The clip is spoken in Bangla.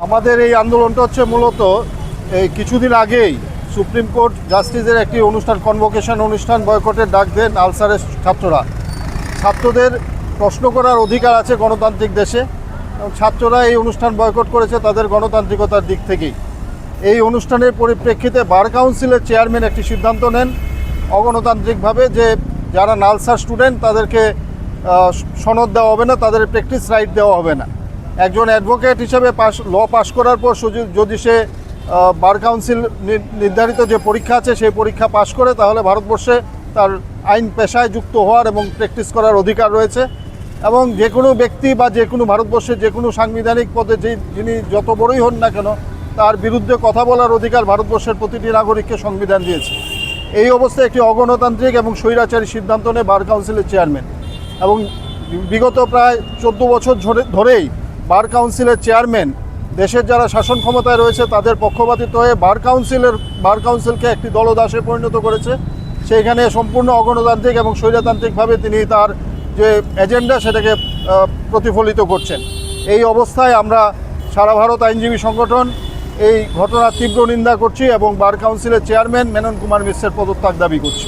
আমাদের এই আন্দোলনটা হচ্ছে মূলত এই কিছুদিন আগেই সুপ্রিম কোর্ট জাস্টিসের একটি অনুষ্ঠান কনভোকেশন অনুষ্ঠান বয়কটের ডাক দেন আলসারের ছাত্ররা। ছাত্রদের প্রশ্ন করার অধিকার আছে গণতান্ত্রিক দেশে, এবং ছাত্ররা এই অনুষ্ঠান বয়কট করেছে তাদের গণতান্ত্রিকতার দিক থেকেই। এই অনুষ্ঠানের পরিপ্রেক্ষিতে বার কাউন্সিলের চেয়ারম্যান একটি সিদ্ধান্ত নেন অগণতান্ত্রিকভাবে যে যারা নালসার স্টুডেন্ট তাদেরকে সনদ দেওয়া হবে না, তাদের প্র্যাকটিস রাইট দেওয়া হবে না। একজন অ্যাডভোকেট হিসেবে ল পাশ করার পর যদি সে বার কাউন্সিল নির্ধারিত যে পরীক্ষা আছে সেই পরীক্ষা পাশ করে, তাহলে ভারতবর্ষে তার আইন পেশায় যুক্ত হওয়ার এবং প্র্যাকটিস করার অধিকার রয়েছে। এবং যে কোনো ব্যক্তি বা যে কোনো ভারতবর্ষের যে কোনো সাংবিধানিক পদে যিনি যত বড়ই হন না কেন, তার বিরুদ্ধে কথা বলার অধিকার ভারতবর্ষের প্রতিটি নাগরিককে সংবিধান দিয়েছে। এই অবস্থায় একটি অগণতান্ত্রিক এবং স্বৈরাচারী সিদ্ধান্ত নেয় বার কাউন্সিলের চেয়ারম্যান। এবং বিগত প্রায় 14 বছর ধরেই বার কাউন্সিলের চেয়ারম্যান দেশের যারা শাসন ক্ষমতায় রয়েছে তাদের পক্ষপাতিত্ব হয়ে বার কাউন্সিলকে একটি দলদাসে পরিণত করেছে। সেইখানে সম্পূর্ণ অগণতান্ত্রিক এবং স্বৈরতান্ত্রিকভাবে তিনি তার যে এজেন্ডা সেটাকে প্রতিফলিত করছেন। এই অবস্থায় আমরা সারা ভারত আইনজীবী সংগঠন এই ঘটনার তীব্র নিন্দা করছি এবং বার কাউন্সিলের চেয়ারম্যান মেনন কুমার মিশ্রের পদত্যাগ দাবি করছি।